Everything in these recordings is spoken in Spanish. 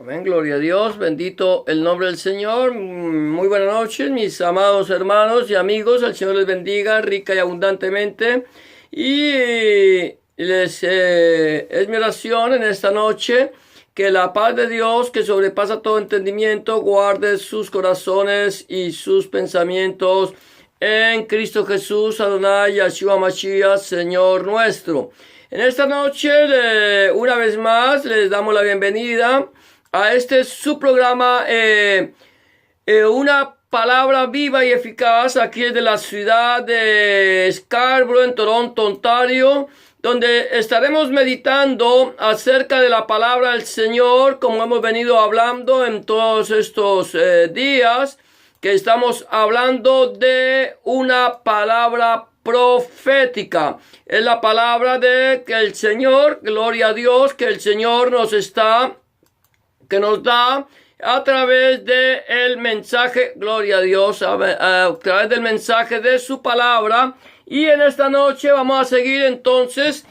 Amén, gloria a Dios, bendito el nombre del Señor. Muy buenas noches, mis amados hermanos y amigos. El Señor les bendiga rica y abundantemente. Es mi oración en esta noche que la paz de Dios, que sobrepasa todo entendimiento, guarde sus corazones y sus pensamientos en Cristo Jesús, Adonai, Yahshua Mashiach, Señor nuestro. En esta noche, una vez más, les damos la bienvenida a su programa, una palabra viva y eficaz, aquí desde la ciudad de Scarborough, en Toronto, Ontario, donde estaremos meditando acerca de la palabra del Señor, como hemos venido hablando en todos estos días, que estamos hablando de una palabra profética. Es la palabra de que el Señor, gloria a Dios, que el Señor que nos da a través de el mensaje, gloria a Dios, a través del mensaje de su palabra. Y en esta noche vamos a seguir entonces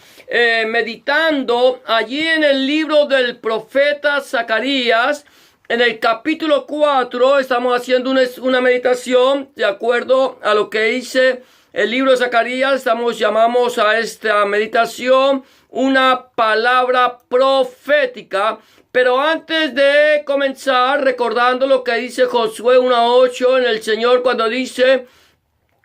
meditando allí en el libro del profeta Zacarías, en el capítulo 4. Estamos haciendo una meditación de acuerdo a lo que dice el libro de Zacarías. Llamamos a esta meditación una palabra profética. Pero antes de comenzar, recordando lo que dice Josué 1:8 en el Señor, cuando dice: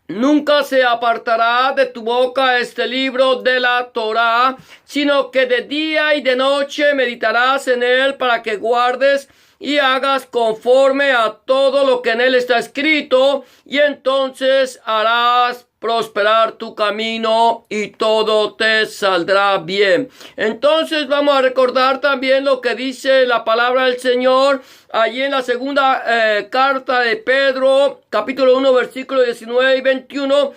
nunca se apartará de tu boca este libro de la Torá, sino que de día y de noche meditarás en él, para que guardes y hagas conforme a todo lo que en él está escrito, y entonces harás prosperar tu camino y todo te saldrá bien. Entonces vamos a recordar también lo que dice la palabra del Señor allí en la segunda carta de Pedro, capítulo 1, versículos 19 y 21,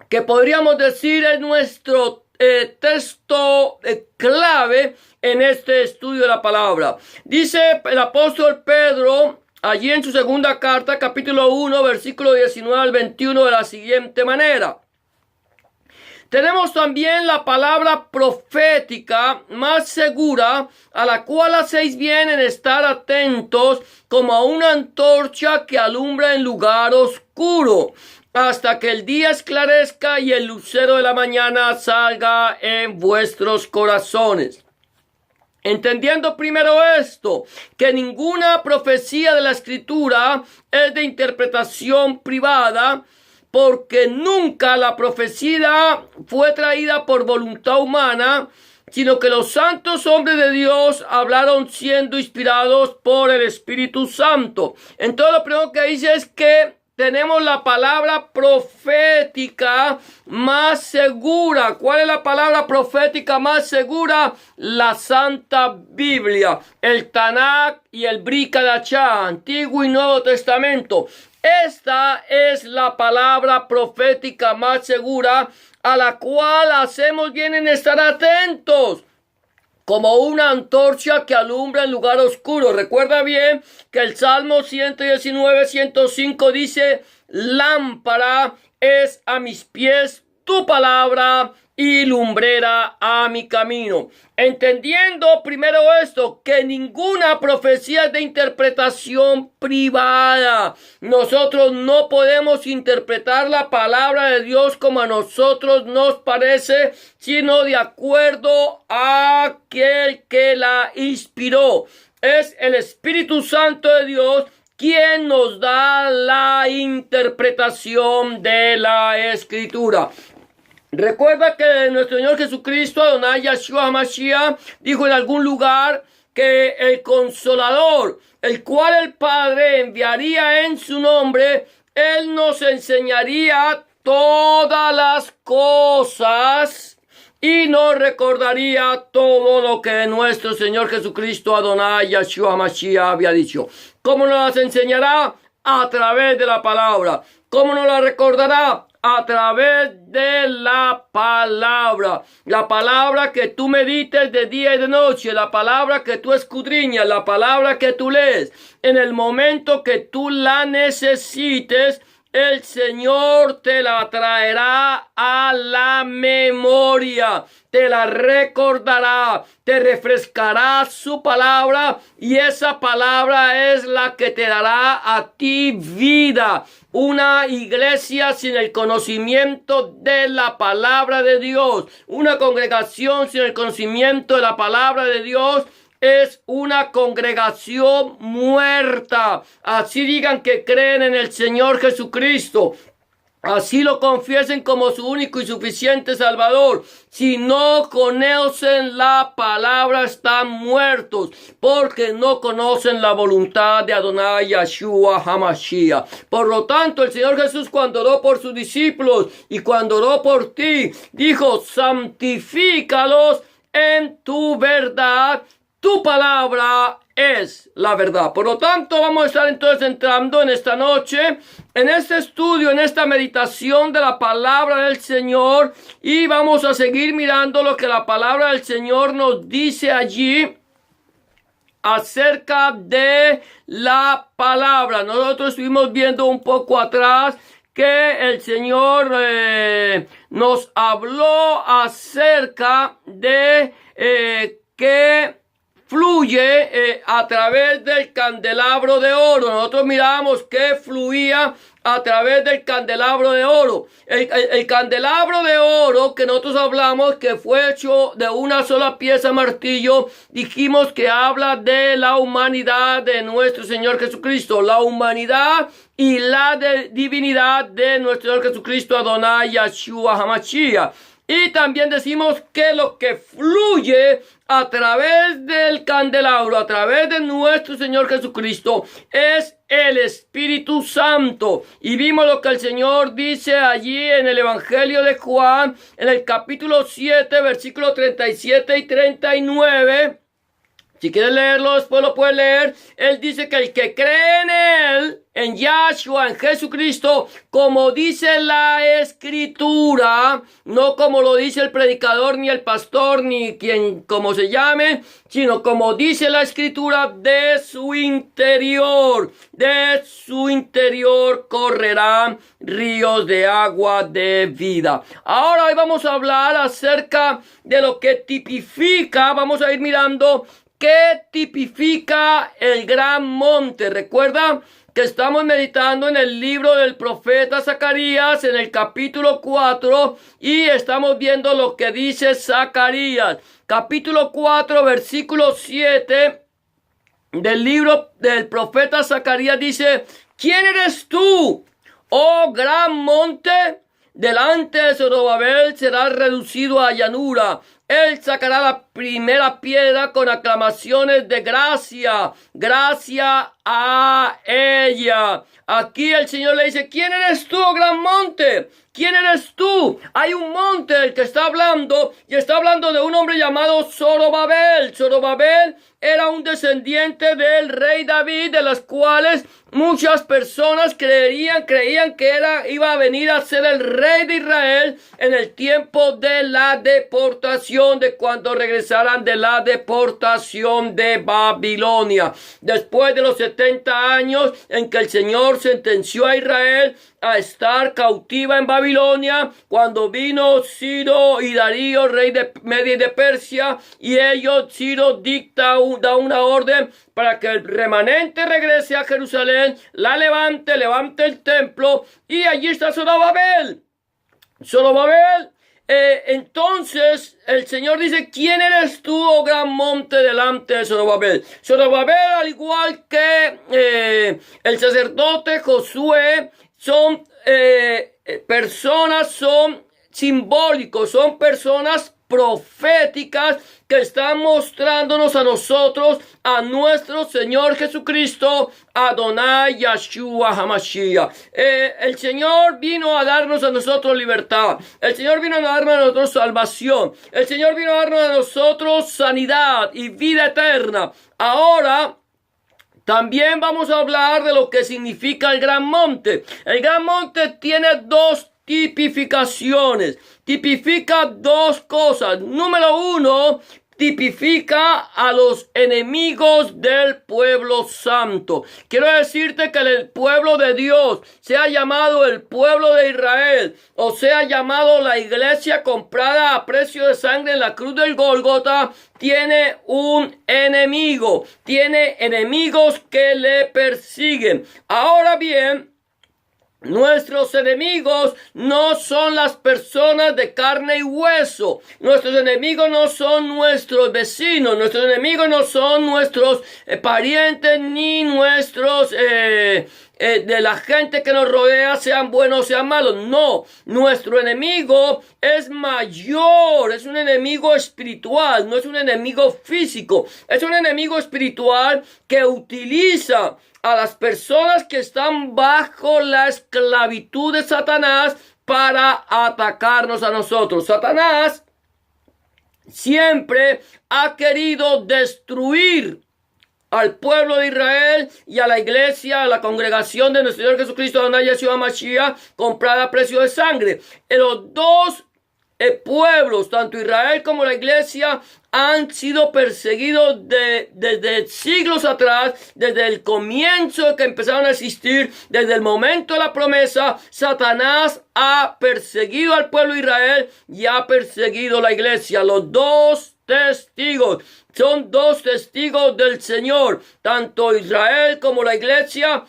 que podríamos decir es nuestro texto clave en este estudio de la palabra. Dice el apóstol Pedro allí en su segunda carta, capítulo 1, versículo 19 al 21, de la siguiente manera: tenemos también la palabra profética más segura, a la cual hacéis bien en estar atentos, como a una antorcha que alumbra en lugar oscuro, hasta que el día esclarezca y el lucero de la mañana salga en vuestros corazones. Entendiendo primero esto, que ninguna profecía de la Escritura es de interpretación privada, porque nunca la profecía fue traída por voluntad humana, sino que los santos hombres de Dios hablaron siendo inspirados por el Espíritu Santo. Entonces lo primero que dice es que tenemos la palabra profética más segura. ¿Cuál es la palabra profética más segura? La Santa Biblia, el Tanakh y el Brit Hadashah, Antiguo y Nuevo Testamento. Esta es la palabra profética más segura, a la cual hacemos bien en estar atentos, como una antorcha que alumbra en lugar oscuro. Recuerda bien que el Salmo 119, 105 dice: lámpara es a mis pies tu palabra y lumbrera a mi camino. Entendiendo primero esto, que ninguna profecía es de interpretación privada. Nosotros no podemos interpretar la palabra de Dios como a nosotros nos parece, sino de acuerdo a aquel que la inspiró. Es el Espíritu Santo de Dios quien nos da la interpretación de la Escritura. Recuerda que nuestro Señor Jesucristo, Adonai Yahshua Mashiach, dijo en algún lugar que el Consolador, el cual el Padre enviaría en su nombre, Él nos enseñaría todas las cosas y nos recordaría todo lo que nuestro Señor Jesucristo, Adonai Yahshua Mashiach, había dicho. ¿Cómo nos las enseñará? A través de la palabra. ¿Cómo nos la recordará? A través de la palabra. La palabra que tú medites de día y de noche. La palabra que tú escudriñas. La palabra que tú lees. En el momento que tú la necesites, el Señor te la traerá a la memoria, te la recordará, te refrescará su palabra y esa palabra es la que te dará a ti vida. Una iglesia sin el conocimiento de la palabra de Dios, una congregación sin el conocimiento de la palabra de Dios, es una congregación muerta. Así digan que creen en el Señor Jesucristo. Así lo confiesen como su único y suficiente Salvador. Si no conocen la palabra, están muertos, porque no conocen la voluntad de Adonai Yeshua HaMashiach. Por lo tanto, el Señor Jesús, cuando oró por sus discípulos y cuando oró por ti, dijo: santifícalos en tu verdad. Tu palabra es la verdad. Por lo tanto, vamos a estar entonces entrando en esta noche, en este estudio, en esta meditación de la palabra del Señor, y vamos a seguir mirando lo que la palabra del Señor nos dice allí acerca de la palabra. Nosotros estuvimos viendo un poco atrás que el Señor nos habló acerca de que fluye a través del candelabro de oro. Nosotros miramos que fluía a través del candelabro de oro. El candelabro de oro que nosotros hablamos, que fue hecho de una sola pieza martillo, dijimos que habla de la humanidad de nuestro Señor Jesucristo, la humanidad y la divinidad de nuestro Señor Jesucristo, Adonai Yeshua HaMashiach. Y también decimos que lo que fluye a través del candelabro, a través de nuestro Señor Jesucristo, es el Espíritu Santo. Y vimos lo que el Señor dice allí en el Evangelio de Juan, en el capítulo 7, versículos 37 y 39. Si quieres leerlo, después lo puedes leer. Él dice que el que cree en Él, en Yahshua, en Jesucristo, como dice la Escritura, no como lo dice el predicador, ni el pastor, ni quien como se llame, sino como dice la Escritura, de su interior correrán ríos de agua de vida. Ahora hoy vamos a hablar acerca de lo que tipifica, vamos a ir mirando ¿qué tipifica el gran monte? Recuerda que estamos meditando en el libro del profeta Zacarías, en el capítulo 4, y estamos viendo lo que dice Zacarías. Capítulo 4, versículo 7 del libro del profeta Zacarías dice: ¿quién eres tú, oh gran monte? Delante de Zorobabel será reducido a llanura. Él sacará la primera piedra con aclamaciones de gracia. Gracia a ella. Aquí el Señor le dice: ¿quién eres tú, oh gran monte? ¿Quién eres tú? Hay un monte del que está hablando, y está hablando de un hombre llamado Zorobabel. Zorobabel era un descendiente del rey David, de las cuales muchas personas creían que iba a venir a ser el rey de Israel en el tiempo de la deportación, de cuando regresaran de la deportación de Babilonia. Después de los 70 años en que el Señor sentenció a Israel a estar cautiva en Babilonia, cuando vino Ciro y Darío, rey de Media y de Persia, y Ciro da una orden para que el remanente regrese a Jerusalén, la levante el templo, y allí está Zorobabel. Entonces el Señor dice: ¿quién eres tú, oh gran monte, delante de Zorobabel? Zorobabel, al igual que el sacerdote Josué, son simbólicos, son personas proféticas que están mostrándonos a nosotros, a nuestro Señor Jesucristo, Adonai Yeshua HaMashiach. El Señor vino a darnos a nosotros libertad. El Señor vino a darnos a nosotros salvación. El Señor vino a darnos a nosotros sanidad y vida eterna. Ahora también vamos a hablar de lo que significa el gran monte. El gran monte tiene dos tipificaciones. Tipifica dos cosas. Número uno, tipifica a los enemigos del pueblo santo. Quiero decirte que el pueblo de Dios, sea llamado el pueblo de Israel, o sea llamado la iglesia comprada a precio de sangre en la cruz del Gólgota, tiene un enemigo, tiene enemigos que le persiguen. Ahora bien, nuestros enemigos no son las personas de carne y hueso. Nuestros enemigos no son nuestros vecinos. Nuestros enemigos no son nuestros parientes ni nuestros de la gente que nos rodea, sean buenos o sean malos. No, nuestro enemigo es mayor, es un enemigo espiritual, no es un enemigo físico. Es un enemigo espiritual que utiliza a las personas que están bajo la esclavitud de Satanás para atacarnos a nosotros. Satanás siempre ha querido destruir al pueblo de Israel y a la iglesia, a la congregación de nuestro Señor Jesucristo, Adonai Yeshua Mashiach, comprada a precio de sangre. En los dos pueblos, tanto Israel como la iglesia, han sido perseguidos desde siglos atrás, desde el comienzo de que empezaron a existir, desde el momento de la promesa. Satanás ha perseguido al pueblo de Israel y ha perseguido la iglesia. Los dos testigos son dos testigos del Señor, tanto Israel como la iglesia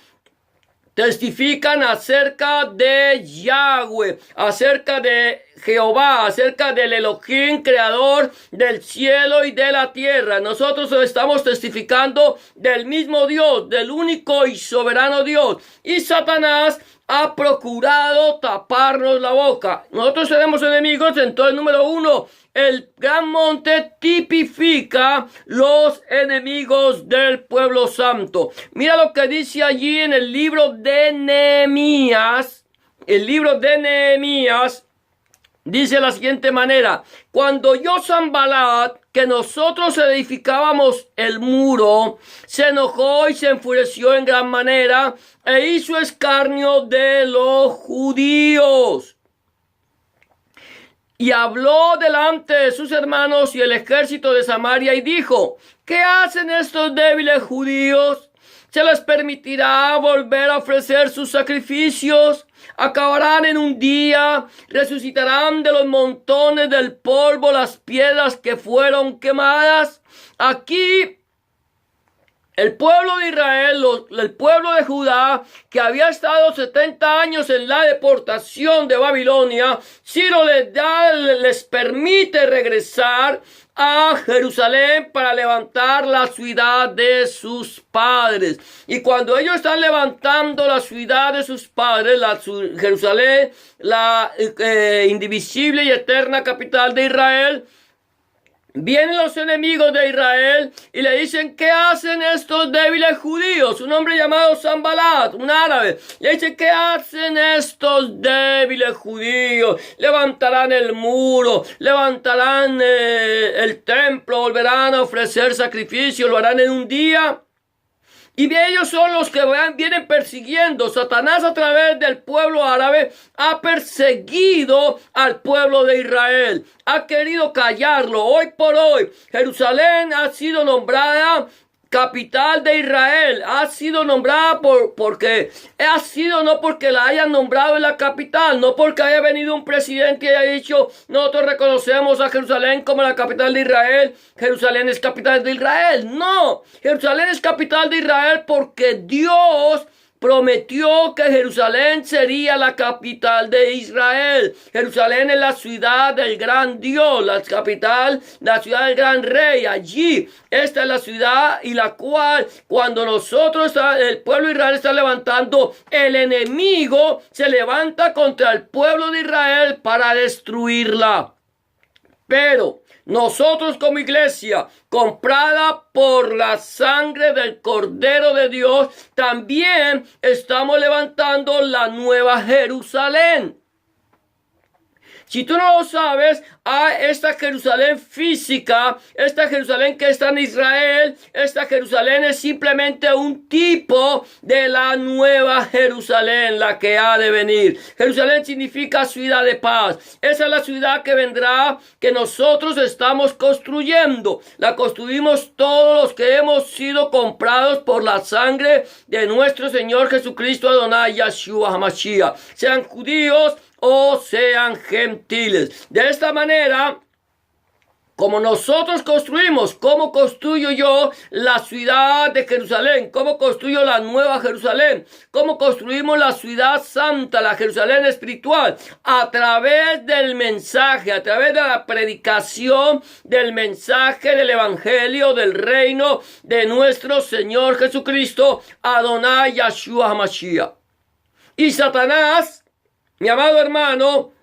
testifican acerca de Yahweh, acerca de Jehová, acerca del Elohim, creador del cielo y de la tierra. Nosotros estamos testificando del mismo Dios, del único y soberano Dios. Y Satanás ha procurado taparnos la boca. Nosotros tenemos enemigos. Entonces, número uno, el gran monte tipifica los enemigos del pueblo santo. Mira lo que dice allí en el libro de Nehemías. El libro de Nehemías dice de la siguiente manera: cuando oyó Sanbalat que nosotros edificábamos el muro, se enojó y se enfureció en gran manera e hizo escarnio de los judíos. Y habló delante de sus hermanos y el ejército de Samaria y dijo: ¿qué hacen estos débiles judíos? ¿Se les permitirá volver a ofrecer sus sacrificios? Acabarán en un día, resucitarán de los montones del polvo las piedras que fueron quemadas. Aquí el pueblo de Israel, el pueblo de Judá, que había estado 70 años en la deportación de Babilonia, Ciro les permite regresar a Jerusalén para levantar la ciudad de sus padres. Y cuando ellos están levantando la ciudad de sus padres, Jerusalén, la indivisible y eterna capital de Israel, vienen los enemigos de Israel y le dicen: ¿qué hacen estos débiles judíos? Un hombre llamado Sanbalat, un árabe, le dice: ¿qué hacen estos débiles judíos? Levantarán el muro, levantarán el templo, volverán a ofrecer sacrificios, lo harán en un día. Y ellos son los que vienen persiguiendo. Satanás, a través del pueblo árabe, ha perseguido al pueblo de Israel. Ha querido callarlo. Hoy por hoy, Jerusalén ha sido nombrada capital de Israel. Ha sido nombrada porque ha sido no porque la hayan nombrado en la capital, no porque haya venido un presidente y haya dicho: nosotros reconocemos a Jerusalén como la capital de Israel, Jerusalén es capital de Israel. No, Jerusalén es capital de Israel porque Dios prometió que Jerusalén sería la capital de Israel. Jerusalén es la ciudad del gran Dios, la capital, la ciudad del gran rey. Allí, esta es la ciudad y la cual, cuando el pueblo de Israel está levantando, el enemigo se levanta contra el pueblo de Israel para destruirla. Pero nosotros, como iglesia comprada por la sangre del Cordero de Dios, también estamos levantando la nueva Jerusalén. Si tú no lo sabes, esta Jerusalén física, esta Jerusalén que está en Israel, esta Jerusalén es simplemente un tipo de la nueva Jerusalén, la que ha de venir. Jerusalén significa ciudad de paz. Esa es la ciudad que vendrá, que nosotros estamos construyendo. La construimos todos los que hemos sido comprados por la sangre de nuestro Señor Jesucristo Adonai Yahshua HaMashiach, sean judíos o sean gentiles. De esta manera, como nosotros construimos, ¿cómo construyo yo la ciudad de Jerusalén? ¿Cómo construyo la nueva Jerusalén? ¿Cómo construimos la ciudad santa, la Jerusalén espiritual? A través del mensaje, a través de la predicación del mensaje del evangelio del reino de nuestro Señor Jesucristo, Adonai Yahshua HaMashiach. Y Satanás, mi amado hermano,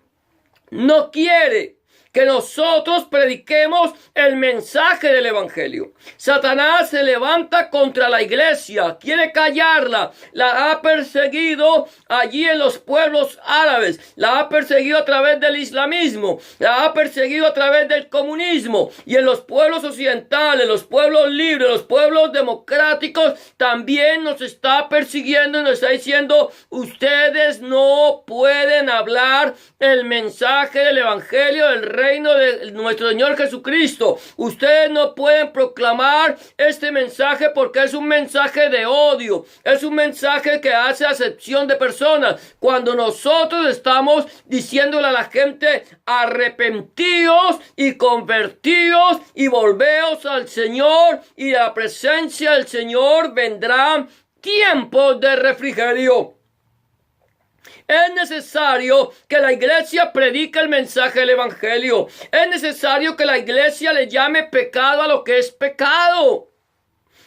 no quiere que nosotros prediquemos el mensaje del evangelio. Satanás se levanta contra la iglesia, quiere callarla, la ha perseguido allí en los pueblos árabes, la ha perseguido a través del islamismo, la ha perseguido a través del comunismo, y en los pueblos occidentales, los pueblos libres, los pueblos democráticos, también nos está persiguiendo y nos está diciendo: ustedes no pueden hablar el mensaje del evangelio del reino de nuestro Señor Jesucristo. Ustedes no pueden proclamar este mensaje porque es un mensaje de odio, es un mensaje que hace acepción de personas. Cuando nosotros estamos diciéndole a la gente: arrepentíos y convertíos y volveos al Señor, y de la presencia del Señor vendrán tiempos de refrigerio. Es necesario que la iglesia predique el mensaje del evangelio. Es necesario que la iglesia le llame pecado a lo que es pecado.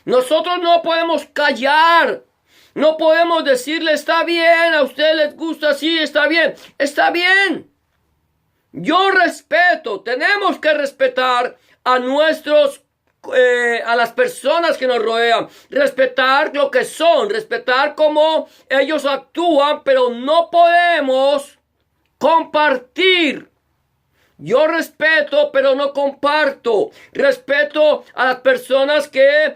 Nosotros no podemos callar. No podemos decirle: está bien, a ustedes les gusta así, está bien. Está bien. Yo respeto, tenemos que respetar a las personas que nos rodean, respetar lo que son, respetar cómo ellos actúan, pero no podemos compartir. Yo respeto, pero no comparto. Respeto a las personas que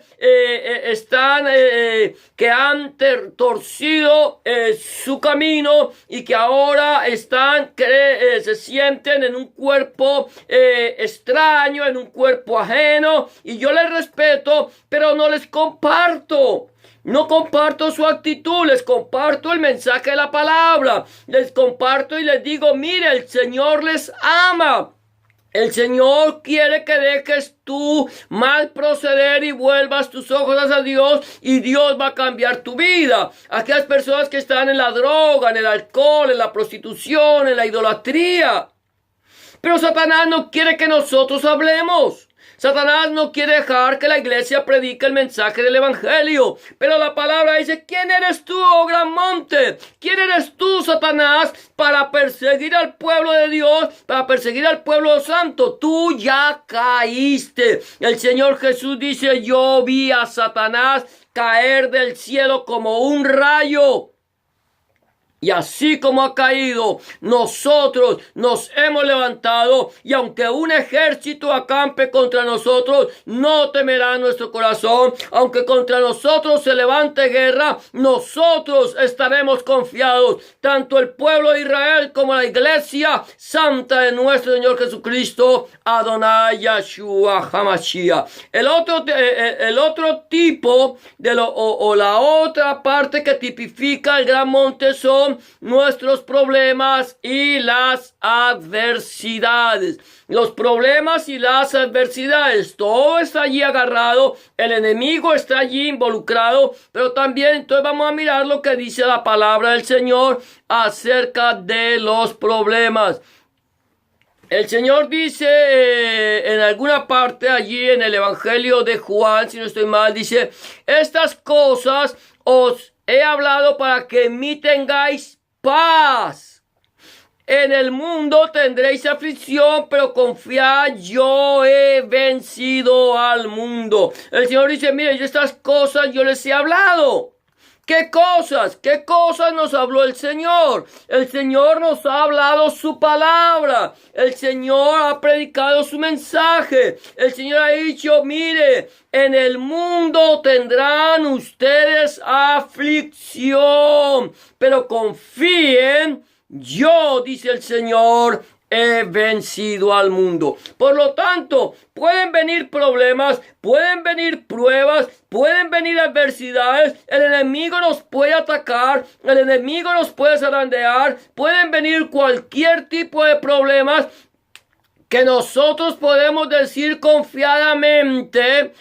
que han torcido su camino y que ahora se sienten en un cuerpo extraño, en un cuerpo ajeno. Y yo les respeto, pero no les comparto. No comparto su actitud, les comparto el mensaje de la palabra, les comparto y les digo: mire, el Señor les ama. El Señor quiere que dejes tu mal proceder y vuelvas tus ojos hacia Dios, y Dios va a cambiar tu vida. Aquellas personas que están en la droga, en el alcohol, en la prostitución, en la idolatría. Pero Satanás no quiere que nosotros hablemos. Satanás no quiere dejar que la iglesia predique el mensaje del evangelio. Pero la palabra dice: ¿quién eres tú, oh gran monte? ¿Quién eres tú, Satanás, para perseguir al pueblo de Dios, para perseguir al pueblo santo? Tú ya caíste. El Señor Jesús dice: yo vi a Satanás caer del cielo como un rayo. Y así como ha caído, nosotros nos hemos levantado, y aunque un ejército acampe contra nosotros, no temerá nuestro corazón. Aunque contra nosotros se levante guerra, nosotros estaremos confiados, tanto el pueblo de Israel como la iglesia santa de nuestro Señor Jesucristo, Adonai Yahshua HaMashiach. El otro tipo de la otra parte que tipifica el gran monte son nuestros problemas y las adversidades. Los problemas y las adversidades, todo está allí agarrado, el enemigo está allí involucrado, pero también entonces vamos a mirar lo que dice la palabra del Señor acerca de los problemas. El Señor dice en alguna parte allí en el Evangelio de Juan, si no estoy mal, dice: estas cosas os he hablado para que en mí tengáis paz. En el mundo tendréis aflicción, pero confiad, yo he vencido al mundo. El Señor dice: mire, estas cosas yo les he hablado. ¿Qué cosas? ¿Qué cosas nos habló el Señor? El Señor nos ha hablado su palabra. El Señor ha predicado su mensaje. El Señor ha dicho, mire, en el mundo tendrán ustedes aflicción, pero confíen, yo, dice el Señor, he vencido al mundo. Por lo tanto, pueden venir problemas, pueden venir pruebas, pueden venir adversidades. El enemigo nos puede atacar, el enemigo nos puede zarandear, pueden venir cualquier tipo de problemas que nosotros podemos decir confiadamente,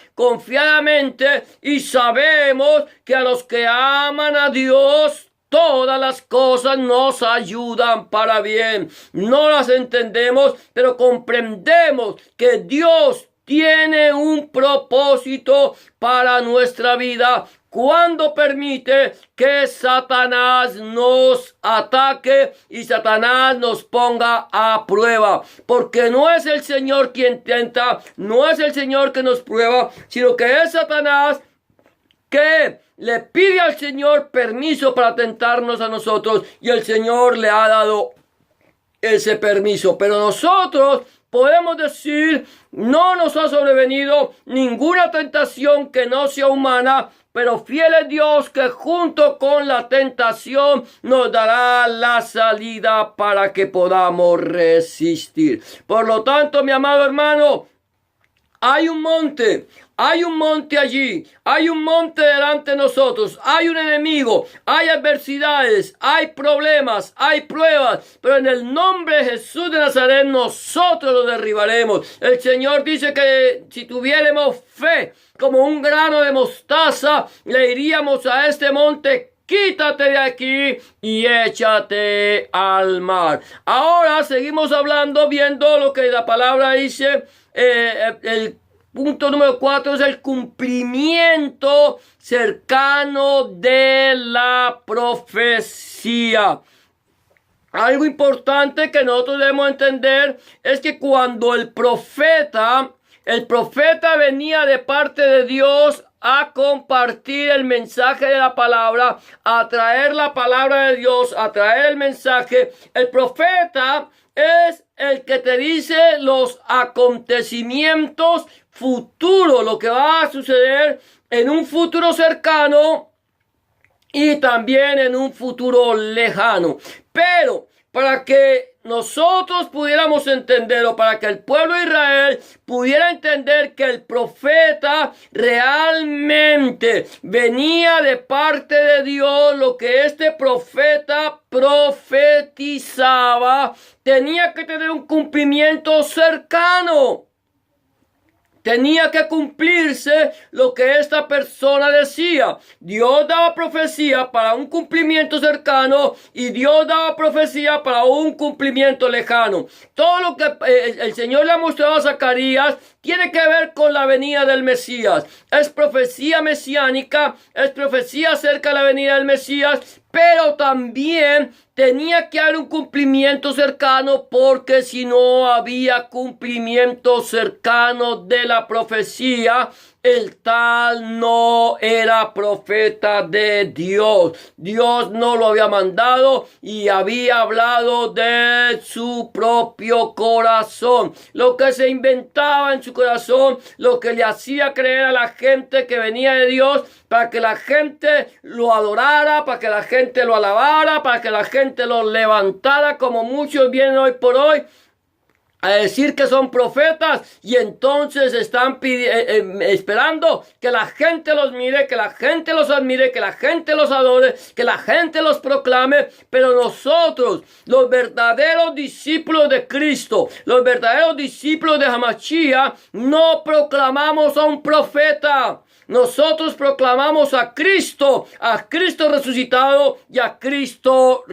y sabemos que a los que aman a Dios, todas las cosas nos ayudan para bien. No las entendemos, pero comprendemos que Dios tiene un propósito para nuestra vida cuando permite que Satanás nos ataque y Satanás nos ponga a prueba. Porque no es el Señor quien tenta, no es el Señor que nos prueba, sino que es Satanás que le pide al Señor permiso para tentarnos a nosotros, y el Señor le ha dado ese permiso. Pero nosotros podemos decir, no nos ha sobrevenido ninguna tentación que no sea humana, pero fiel es Dios que junto con la tentación nos dará la salida para que podamos resistir. Por lo tanto, mi amado hermano, hay un monte allí, hay un monte delante de nosotros, hay un enemigo, hay adversidades, hay problemas, hay pruebas, pero en el nombre de Jesús de Nazaret nosotros lo derribaremos. El Señor dice que si tuviéramos fe como un grano de mostaza, le diríamos a este monte, quítate de aquí y échate al mar. Ahora seguimos hablando, viendo lo que la palabra dice. El punto número 4 es el cumplimiento cercano de la profecía. Algo importante que nosotros debemos entender es que cuando el profeta venía de parte de Dios a compartir el mensaje de la palabra, a traer la palabra de Dios, a traer el mensaje, el profeta es el que te dice los acontecimientos futuros, lo que va a suceder en un futuro cercano y también en un futuro lejano. Pero para que nosotros pudiéramos entender, o para que el pueblo de Israel pudiera entender que el profeta realmente venía de parte de Dios, lo que este profeta profetizaba tenía que tener un cumplimiento cercano. Tenía que cumplirse lo que esta persona decía. Dios daba profecía para un cumplimiento cercano y Dios daba profecía para un cumplimiento lejano. Todo lo que el Señor le ha mostrado a Zacarías tiene que ver con la venida del Mesías. Es profecía mesiánica, es profecía acerca de la venida del Mesías, pero también tenía que haber un cumplimiento cercano, porque si no había cumplimiento cercano de la profecía, el tal no era profeta de Dios. Dios no lo había mandado y había hablado de su propio corazón. Lo que se inventaba en su corazón, lo que le hacía creer a la gente que venía de Dios, para que la gente lo adorara, para que la gente lo alabara, para que la gente lo levantara, como muchos vienen hoy por hoy a decir que son profetas y entonces están esperando que la gente los mire, que la gente los admire, que la gente los adore, que la gente los proclame. Pero nosotros, los verdaderos discípulos de Cristo, los verdaderos discípulos de Hamashiach, no proclamamos a un profeta. Nosotros proclamamos a Cristo resucitado y a Cristo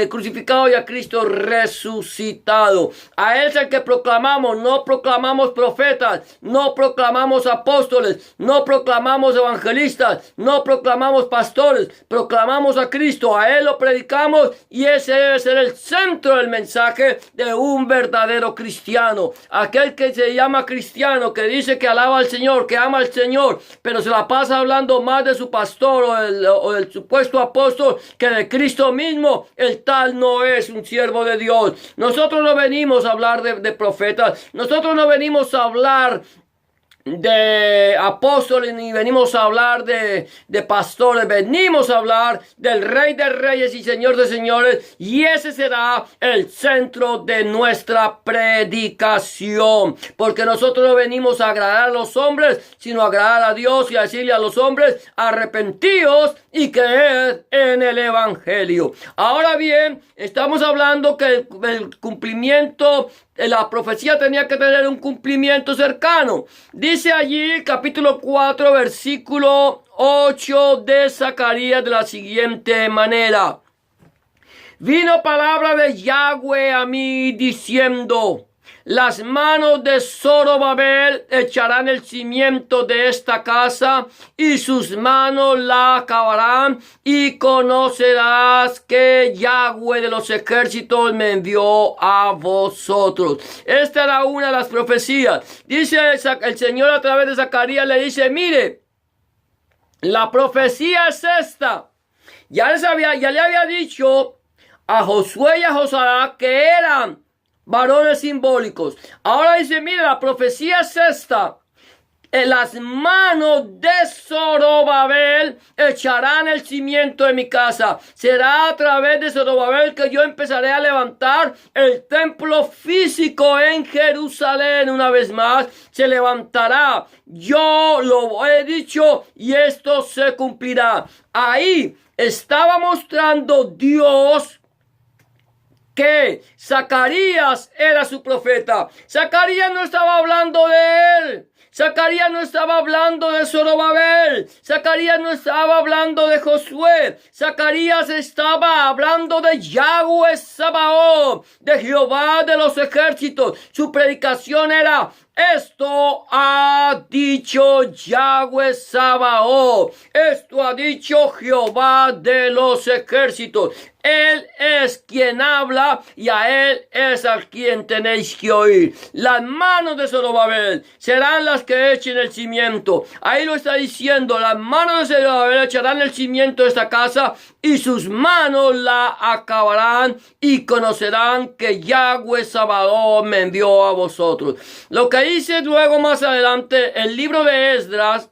crucificado y a Cristo resucitado. A Él es el que que proclamamos. No proclamamos profetas, no proclamamos apóstoles, no proclamamos evangelistas, no proclamamos pastores, proclamamos a Cristo, a Él lo predicamos y ese debe ser el centro del mensaje de un verdadero cristiano. Aquel que se llama cristiano, que dice que alaba al Señor, que ama al Señor, pero se la pasa hablando más de su pastor o del supuesto apóstol que de Cristo mismo, el tal no es un siervo de Dios. Nosotros no venimos a hablar de profetas, nosotros no venimos a hablar de apóstoles, ni venimos a hablar de pastores, venimos a hablar del Rey de Reyes y Señor de Señores, y ese será el centro de nuestra predicación, porque nosotros no venimos a agradar a los hombres, sino a agradar a Dios y a decirle a los hombres: arrepentíos y creed en el Evangelio. Ahora bien, estamos hablando que el cumplimiento, la profecía tenía que tener un cumplimiento cercano. Dice allí, capítulo 4, versículo 8 de Zacarías de la siguiente manera: vino palabra de Yahweh a mí diciendo: las manos de Zorobabel echarán el cimiento de esta casa, y sus manos la acabarán, y conocerás que Yahweh de los ejércitos me envió a vosotros. Esta era una de las profecías. Dice el Señor a través de Zacarías, le dice: mire, la profecía es esta. Ya le había dicho a Josué y a Josadac que eran varones simbólicos. Ahora dice: mira, la profecía es esta: en las manos de Zorobabel echarán el cimiento de mi casa. Será a través de Zorobabel que yo empezaré a levantar el templo físico en Jerusalén. Una vez más se levantará. Yo lo he dicho y esto se cumplirá. Ahí estaba mostrando Dios que Zacarías era su profeta. Zacarías no estaba hablando de él. Zacarías no estaba hablando de Zorobabel. Zacarías no estaba hablando de Josué. Zacarías estaba hablando de Yahweh Sabaoth, de Jehová de los ejércitos. Su predicación era: esto ha dicho Yahweh Sabaoth. Esto ha dicho Jehová de los ejércitos. Él es quien habla y a Él es a quien tenéis que oír. Las manos de Zorobabel serán las que echen el cimiento. Ahí lo está diciendo: las manos de Zorobabel echarán el cimiento de esta casa, y sus manos la acabarán, y conocerán que Yahweh Sabaoth me envió a vosotros. Lo que dice luego más adelante el libro de Esdras,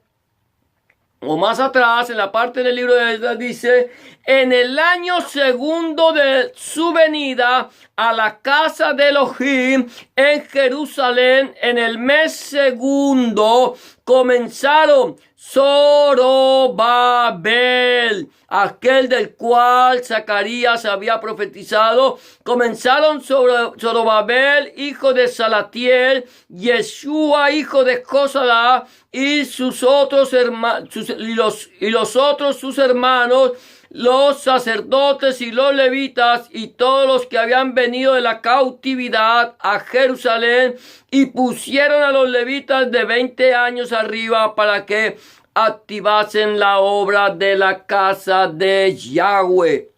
o más atrás en la parte del libro de Esdras, dice: en el año segundo de su venida a la casa de Elohim en Jerusalén, en el mes segundo, comenzaron Zorobabel, aquel del cual Zacarías había profetizado. Comenzaron Zorobabel, hijo de Salatiel, Yeshua, hijo de Josadá, y sus otros hermanos, los otros sus hermanos, los sacerdotes y los levitas, y todos los que habían venido de la cautividad a Jerusalén, y pusieron a los levitas de 20 años arriba para que activasen la obra de la casa de Yahweh.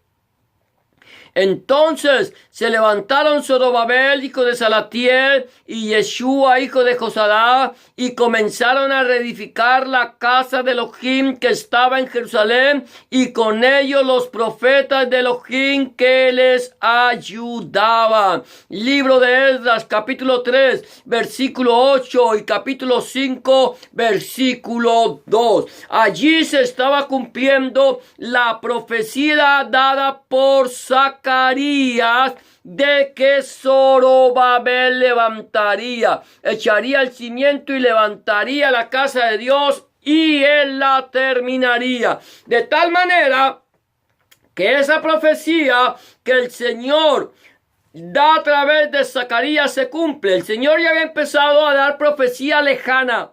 Entonces se levantaron Zorobabel, hijo de Salatiel, y Yeshua, hijo de Josadá, y comenzaron a reedificar la casa de Elohim que estaba en Jerusalén, y con ellos los profetas de Elohim que les ayudaban. Libro de Esdras, capítulo 3, versículo 8, y capítulo 5, versículo 2. Allí se estaba cumpliendo la profecía dada por Zacarías de que Zorobabel levantaría, echaría el cimiento y levantaría la casa de Dios, y él la terminaría. De tal manera que esa profecía que el Señor da a través de Zacarías se cumple. El Señor ya había empezado a dar profecía lejana.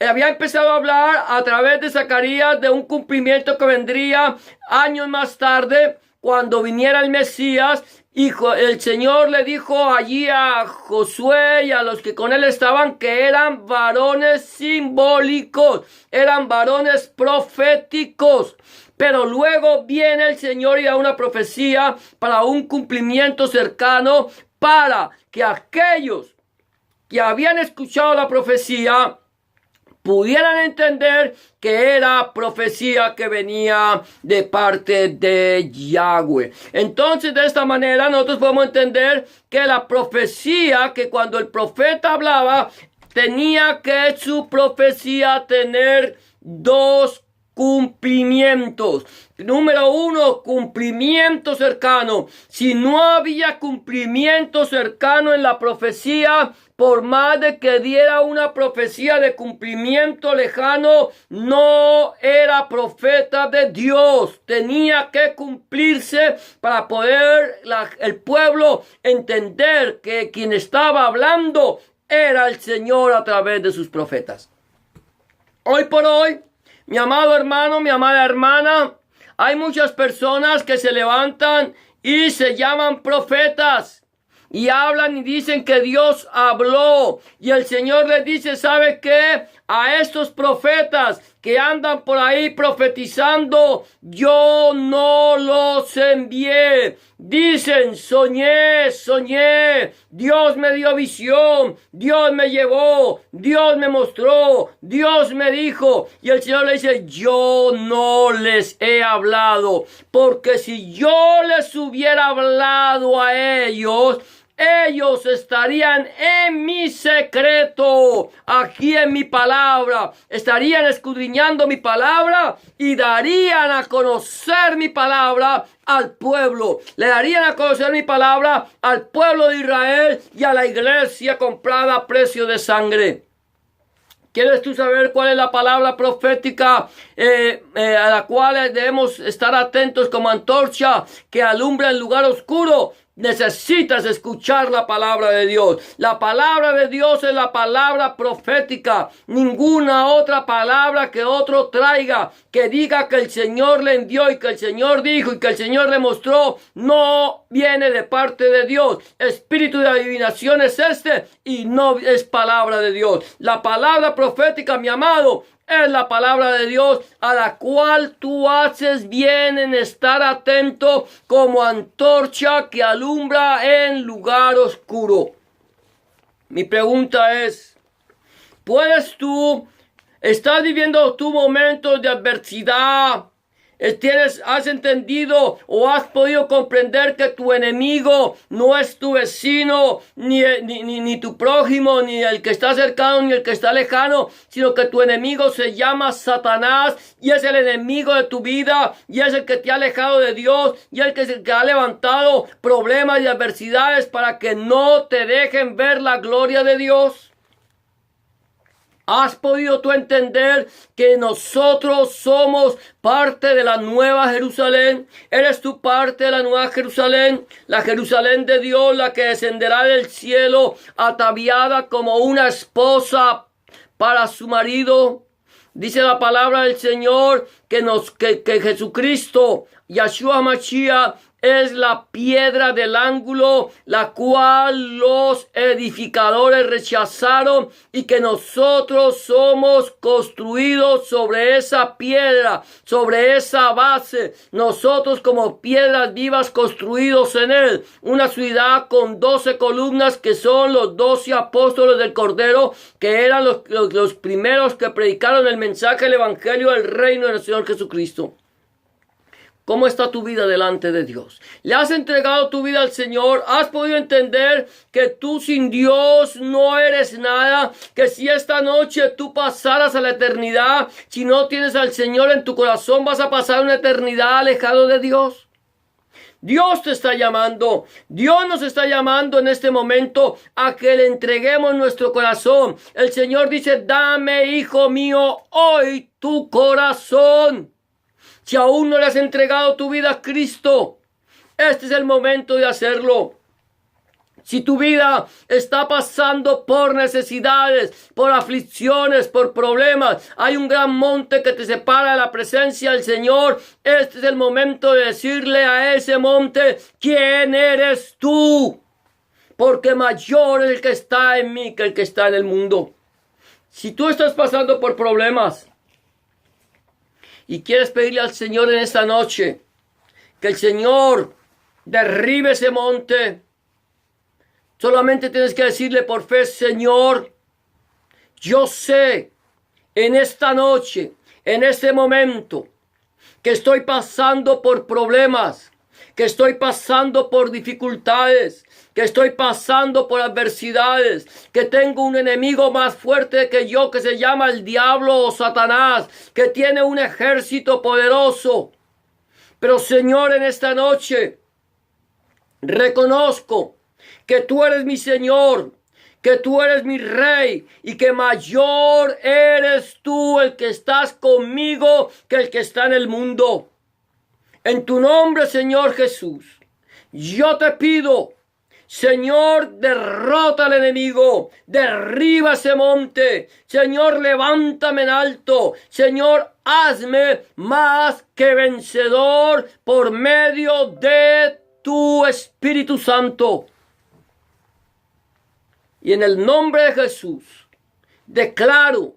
Había empezado a hablar a través de Zacarías de un cumplimiento que vendría años más tarde, cuando viniera el Mesías. Y el Señor le dijo allí a Josué y a los que con él estaban que eran varones simbólicos, eran varones proféticos. Pero luego viene el Señor y da una profecía para un cumplimiento cercano, para que aquellos que habían escuchado la profecía pudieran entender que era profecía que venía de parte de Yahweh. Entonces, de esta manera, nosotros podemos entender que la profecía, que cuando el profeta hablaba, tenía que su profecía tener dos cumplimientos. Número uno, cumplimiento cercano. Si no había cumplimiento cercano en la profecía, por más de que diera una profecía de cumplimiento lejano, no era profeta de Dios. Tenía que cumplirse para poder el pueblo entender que quien estaba hablando era el Señor a través de sus profetas. Hoy por hoy, mi amado hermano, mi amada hermana, hay muchas personas que se levantan y se llaman profetas y hablan y dicen que Dios habló, y el Señor les dice, ¿sabe qué? A estos profetas que andan por ahí profetizando, yo no los envié. Dicen, soñé, Dios me dio visión, Dios me llevó, Dios me mostró, Dios me dijo. Y el Señor le dice, yo no les he hablado, porque si yo les hubiera hablado a ellos estarían en mi secreto, aquí en mi palabra, estarían escudriñando mi palabra y darían a conocer mi palabra al pueblo, le darían a conocer mi palabra al pueblo de Israel y a la iglesia comprada a precio de sangre. ¿Quieres tú saber cuál es la palabra profética a la cual debemos estar atentos como antorcha que alumbra el lugar oscuro? Necesitas escuchar la palabra de Dios. La palabra de Dios es la palabra profética. Ninguna otra palabra que otro traiga, que diga que el Señor le envió y que el Señor dijo y que el Señor le mostró, no viene de parte de Dios. Espíritu de adivinación es y no es palabra de Dios. La palabra profética, mi amado, es la palabra de Dios a la cual tú haces bien en estar atento como antorcha que alumbra en lugar oscuro. Mi pregunta es, ¿estás viviendo tu momento de adversidad? ¿Has entendido o has podido comprender que tu enemigo no es tu vecino, ni tu prójimo, ni el que está cercano, ni el que está lejano, sino que tu enemigo se llama Satanás y es el enemigo de tu vida y es el que te ha alejado de Dios y el que ha levantado problemas y adversidades para que no te dejen ver la gloria de Dios? ¿Has podido tú entender que nosotros somos parte de la Nueva Jerusalén? ¿Eres tú parte de la Nueva Jerusalén? La Jerusalén de Dios, la que descenderá del cielo, ataviada como una esposa para su marido. Dice la palabra del Señor que Jesucristo, Yahshua Mashiach, es la piedra del ángulo, la cual los edificadores rechazaron, y que nosotros somos construidos sobre esa piedra, sobre esa base, nosotros como piedras vivas construidos en él, una ciudad con 12 columnas que son los 12 apóstoles del Cordero, que eran los primeros que predicaron el mensaje, el evangelio del reino del Señor Jesucristo. ¿Cómo está tu vida delante de Dios? ¿Le has entregado tu vida al Señor? ¿Has podido entender que tú sin Dios no eres nada? Que si esta noche tú pasaras a la eternidad, si no tienes al Señor en tu corazón, vas a pasar una eternidad alejado de Dios. Dios te está llamando. Dios nos está llamando en este momento a que le entreguemos nuestro corazón. El Señor dice, dame, hijo mío, hoy tu corazón. Si aún no le has entregado tu vida a Cristo, este es el momento de hacerlo. Si tu vida está pasando por necesidades, por aflicciones, por problemas, hay un gran monte que te separa de la presencia del Señor. Este es el momento de decirle a ese monte: ¿quién eres tú? Porque mayor es el que está en mí que el que está en el mundo. Si tú estás pasando por problemas y quieres pedirle al Señor en esta noche que el Señor derribe ese monte, solamente tienes que decirle por fe: Señor, yo sé en esta noche, en este momento, que estoy pasando por problemas, que estoy pasando por dificultades, que estoy pasando por adversidades, que tengo un enemigo más fuerte que yo, que se llama el diablo o Satanás, que tiene un ejército poderoso. Pero Señor, en esta noche reconozco que tú eres mi Señor, que tú eres mi Rey y que mayor eres tú el que estás conmigo que el que está en el mundo. En tu nombre, Señor Jesús, yo te pido, Señor, derrota al enemigo, derriba ese monte. Señor, levántame en alto. Señor, hazme más que vencedor por medio de tu Espíritu Santo. Y en el nombre de Jesús, declaro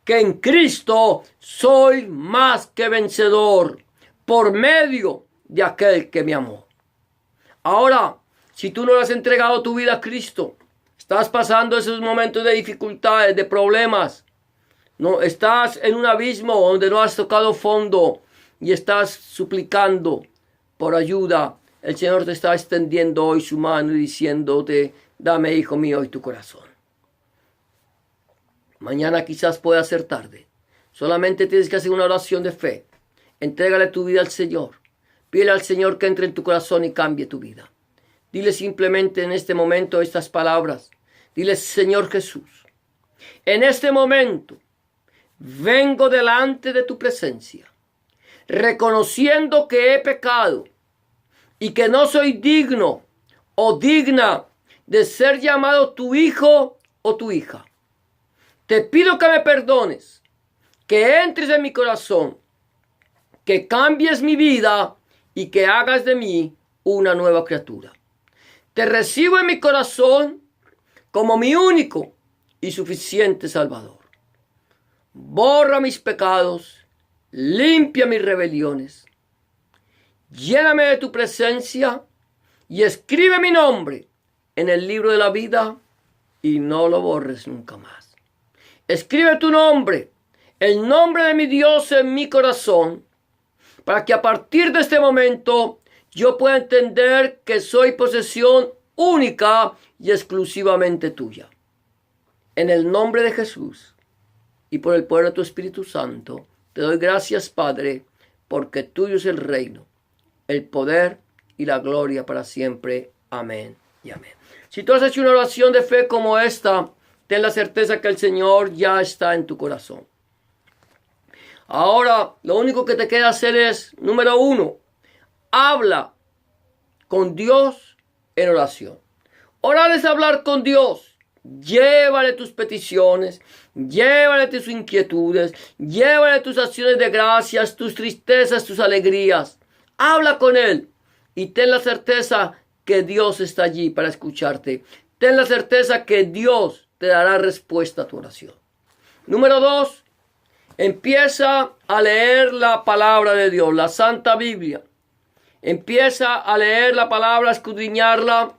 que en Cristo soy más que vencedor por medio de aquel que me amó. Ahora, si tú no le has entregado tu vida a Cristo, estás pasando esos momentos de dificultades, de problemas, no, estás en un abismo donde no has tocado fondo y estás suplicando por ayuda, el Señor te está extendiendo hoy su mano y diciéndote: dame, hijo mío, hoy tu corazón. Mañana quizás pueda ser tarde. Solamente tienes que hacer una oración de fe. Entrégale tu vida al Señor. Pídele al Señor que entre en tu corazón y cambie tu vida. Dile simplemente en este momento estas palabras. Dile: Señor Jesús, en este momento vengo delante de tu presencia, reconociendo que he pecado y que no soy digno o digna de ser llamado tu hijo o tu hija. Te pido que me perdones, que entres en mi corazón, que cambies mi vida y que hagas de mí una nueva criatura. Te recibo en mi corazón como mi único y suficiente Salvador. Borra mis pecados, limpia mis rebeliones, lléname de tu presencia y escribe mi nombre en el libro de la vida y no lo borres nunca más. Escribe tu nombre, el nombre de mi Dios en mi corazón, para que a partir de este momento yo pueda entender que soy posesión única y exclusivamente tuya. En el nombre de Jesús y por el poder de tu Espíritu Santo, te doy gracias, Padre, porque tuyo es el reino, el poder y la gloria para siempre. Amén y amén. Si tú has hecho una oración de fe como esta, ten la certeza que el Señor ya está en tu corazón. Ahora, lo único que te queda hacer es, número 1, habla con Dios en oración. Orar es hablar con Dios. Llévale tus peticiones, llévale tus inquietudes, llévale tus acciones de gracias, tus tristezas, tus alegrías. Habla con Él y ten la certeza que Dios está allí para escucharte. Ten la certeza que Dios te dará respuesta a tu oración. Número 2, empieza a leer la palabra de Dios, la Santa Biblia. Empieza a leer la palabra, a escudriñarla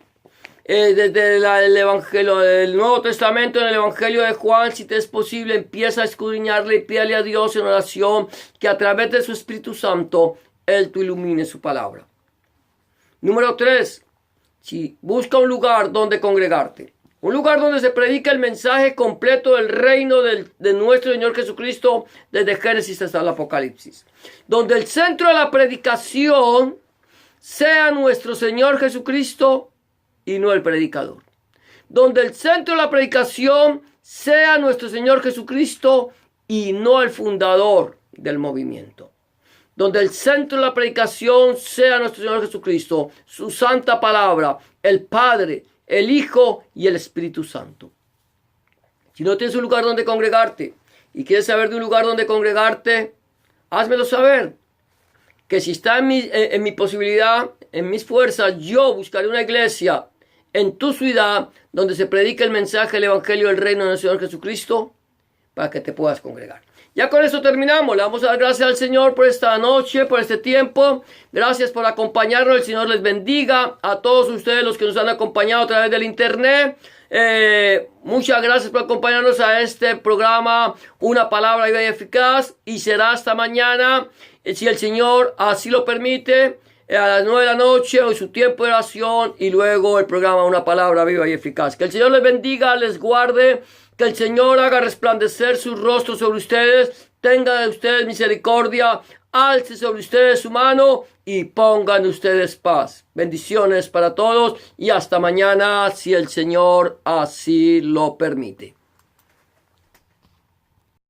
desde el Evangelio del Nuevo Testamento, en el Evangelio de Juan. Si te es posible, empieza a escudriñarle y pídale a Dios en oración que a través de su Espíritu Santo Él te ilumine su palabra. Número 3, si busca un lugar donde congregarte. Un lugar donde se predica el mensaje completo del reino de nuestro Señor Jesucristo desde Génesis hasta el Apocalipsis. Donde el centro de la predicación sea nuestro Señor Jesucristo y no el predicador. Donde el centro de la predicación sea nuestro Señor Jesucristo y no el fundador del movimiento. Donde el centro de la predicación sea nuestro Señor Jesucristo, su santa palabra, el Padre, el Hijo y el Espíritu Santo. Si no tienes un lugar donde congregarte y quieres saber de un lugar donde congregarte, házmelo saber. Que si está en mi posibilidad, en mis fuerzas, yo buscaré una iglesia en tu ciudad donde se predique el mensaje del Evangelio del Reino del Señor Jesucristo para que te puedas congregar. Ya con esto terminamos. Le vamos a dar gracias al Señor por esta noche, por este tiempo. Gracias por acompañarnos. El Señor les bendiga a todos ustedes los que nos han acompañado a través del internet. Muchas gracias por acompañarnos a este programa, Una Palabra Viva y Eficaz. Y será hasta mañana, si el Señor así lo permite, a las 9 de la noche o en su tiempo de oración, y luego el programa Una Palabra Viva y Eficaz. Que el Señor les bendiga, les guarde. Que el Señor haga resplandecer su rostro sobre ustedes, tenga de ustedes misericordia, alce sobre ustedes su mano y pongan ustedes paz. Bendiciones para todos y hasta mañana, si el Señor así lo permite.